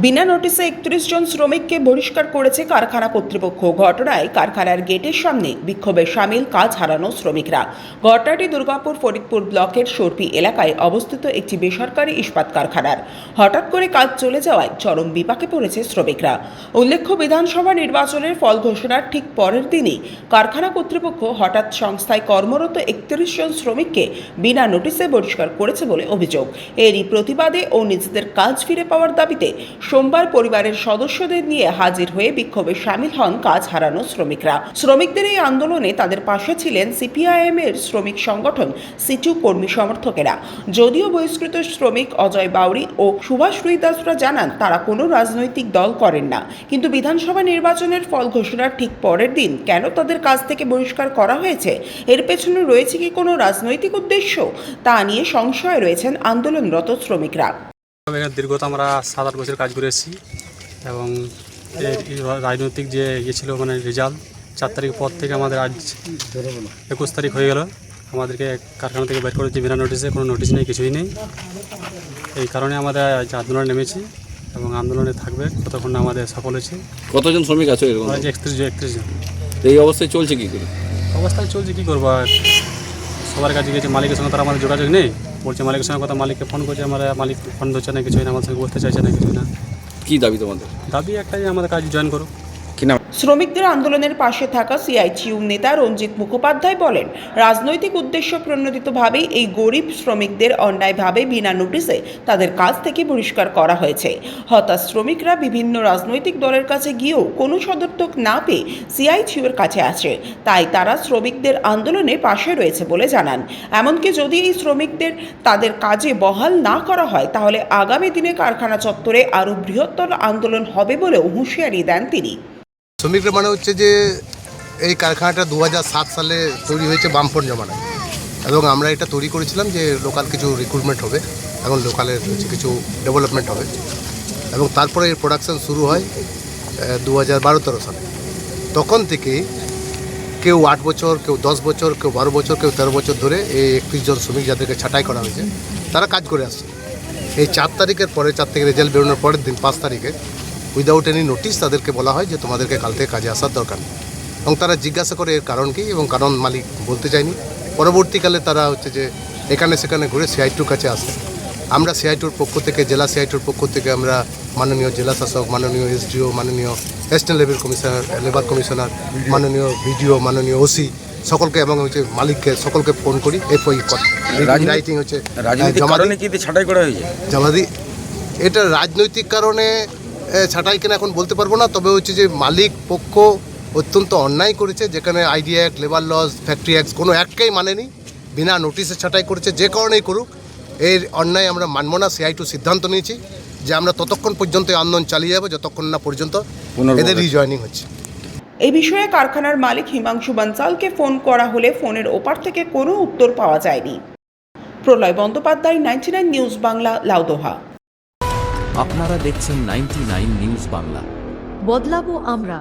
বিনা নোটিশে ৩১ জন শ্রমিককে বহিষ্কার করেছে কারখানা কর্তৃপক্ষ। ঘটনায় কারখানার গেটের সামনে বিক্ষোভে সামিল কাজ হারানো শ্রমিকরা। ঘটনাটি দুর্গাপুর ফরিদপুর ব্লকের সরপি এলাকায় অবস্থিত একটি বেসরকারি ইস্পাত কারখানার। হঠাৎ করে কাজ চলে যাওয়ায় চরম বিপাকে পড়েছে শ্রমিকরা। উল্লেখ্য, বিধানসভা নির্বাচনের ফল ঘোষণার ঠিক পরের দিনই কারখানা কর্তৃপক্ষ হঠাৎ সংস্থায় কর্মরত ৩১ জন শ্রমিককে বিনা নোটিশে বহিষ্কার করেছে বলে অভিযোগ। এরই প্রতিবাদে ও নিজেদের কাজ ফিরে পাওয়ার দাবিতে সোমবার পরিবারের সদস্যদের নিয়ে হাজির হয়ে বিক্ষোভে সামিল হন কাজ হারানো শ্রমিকরা। শ্রমিকদের এই আন্দোলনে তাদের পাশে ছিলেন সিপিআইএম এর শ্রমিক সংগঠন সিটু কর্মী সমর্থকেরা। যদিও বহিষ্কৃত শ্রমিক অজয় বাউরি ও সুভাষ রুইদাসরা জানান তারা কোনো রাজনৈতিক দল করেন না, কিন্তু বিধানসভা নির্বাচনের ফল ঘোষণার ঠিক পরের দিন কেন তাদের কাজ থেকে বহিষ্কার করা হয়েছে, এর পেছনে রয়েছে কি কোনো রাজনৈতিক উদ্দেশ্য, তা নিয়ে সংশয়ে রয়েছেন আন্দোলনরত শ্রমিকরা। দীর্ঘত আমরা 7-8 বছর কাজ করে এসেছি এবং রাজনৈতিক যে ছিল মানে রেজাল্ট 4 তারিখ পর থেকে আমাদের আজ 21 তারিখ হয়ে গেল। আমাদেরকে কারখানা থেকে বের করেছি বিনা নোটিশে, কোনো নোটিশ নেই, কিছুই নেই। এই কারণে আমাদের আজ আন্দোলনে নেমেছি এবং আন্দোলনে থাকবে ততক্ষণ আমাদের সফল হয়েছে। কতজন শ্রমিক আছে? 31 জন। এই অবস্থায় চলছে কী করে? অবস্থায় চলছে কী করবো, সবার কাছে গেছে, মালিকের সঙ্গে তার আমাদের যোগাযোগ নেই। বলছে মালিকের সঙ্গে কথা, মালিককে ফোন করছে, আমরা মালিক ফোন ধরছে না, কিছুই না, আমার সঙ্গে বলতে চাইছে না, কিছুই না। কী দাবি তোমাদের? দাবি একটাই, আমাদের কাজ জয়েন করো। শ্রমিকদের আন্দোলনের পাশে থাকা সিআইটিইউ নেতা রঞ্জিত মুখোপাধ্যায় বলেন, রাজনৈতিক উদ্দেশ্য প্রণোদিতভাবেই এই গরিব শ্রমিকদের অন্যায়ভাবে বিনা নোটিশে তাদের কাজ থেকে বহিষ্কার করা হয়েছে। হতাশ শ্রমিকরা বিভিন্ন রাজনৈতিক দলের কাছে গিয়েও কোনো সদর্থক না পেয়ে সিআইটিইউ এর কাছে আসে, তাই তারা শ্রমিকদের আন্দোলনে পাশে রয়েছে বলে জানান। এমনকি যদি এই শ্রমিকদের তাদের কাজে বহাল না করা হয়, তাহলে আগামী দিনে কারখানা চত্বরে আরও বৃহত্তর আন্দোলন হবে বলেও হুঁশিয়ারি দেন তিনি। শ্রমিকরা মানে হচ্ছে যে এই কারখানাটা 2007 সালে তৈরি হয়েছে বামফ্রন্ট জমানায়, এবং আমরা এটা তৈরি করেছিলাম যে লোকাল কিছু রিক্রুটমেন্ট হবে এবং লোকালের কিছু ডেভেলপমেন্ট হবে, এবং তারপরে এর প্রোডাকশান শুরু হয় 2012-13 সালে। তখন থেকে কেউ 8 বছর, কেউ 10 বছর, কেউ 12 বছর, কেউ 13 বছর ধরে এই 31 জন শ্রমিক যাদেরকে ছাঁটাই করা হয়েছে তারা কাজ করে আসছে। এই 4 তারিখের পরে, 4 থেকে রেজাল্ট বেরোনোর পরের দিন 5 তারিখে উইদাউট এনি নোটিশ তাদেরকে বলা হয় যে তোমাদেরকে কাল থেকে কাজে আসার দরকার নেই, এবং তারা জিজ্ঞাসা করে এর কারণ কী, এবং কারণ মালিক বলতে চায়নি। পরবর্তীকালে তারা হচ্ছে যে এখানে সেখানে ঘুরে সিআইটিউর কাছে আসে। আমরা সিআইটিউর পক্ষ থেকে, জেলা সিআইটিউর পক্ষ থেকে আমরা মাননীয় জেলা শাসক, মাননীয় এসডিও, মাননীয় ন্যাশনাল লেবার কমিশনার, মাননীয় ভিডিও, মাননীয় ওসি সকলকে এবং হচ্ছে মালিককে সকলকে ফোন করি। এরপরই রাইটিং হচ্ছে জমা দিই। এটা রাজনৈতিক কারণে ছাঁটাই কিনা এখন বলতে পারবো না, তবে হচ্ছে যে মালিক পক্ষ অত্যন্ত অন্যায় করেছে, যেখানে idea act, labour laws, factory act কোনো একটাই মানেনি, বিনা নোটিশে ছাঁটাই করেছে। যে কারণেই করুক, এর অন্যায় আমরা মানব না। সিআইটিউ সিদ্ধান্ত নিয়েছি যে আমরা ততক্ষণ পর্যন্ত আন্দোলন চালিয়ে যাবো যতক্ষণ না পর্যন্ত এদের রিজয়েনিং হচ্ছে। এই বিষয়ে কারখানার মালিক হিমাংশু বানসালকে ফোন করা হলে ফোনের ওপার থেকে কোনো উত্তর পাওয়া যায়নি। প্রলয় বন্দ্যোপাধ্যায়, 99 নিউজ বাংলা, লাউদোহা। আপনারা দেখছেন 99 নিউজ বাংলা। বদলাবো আমরা।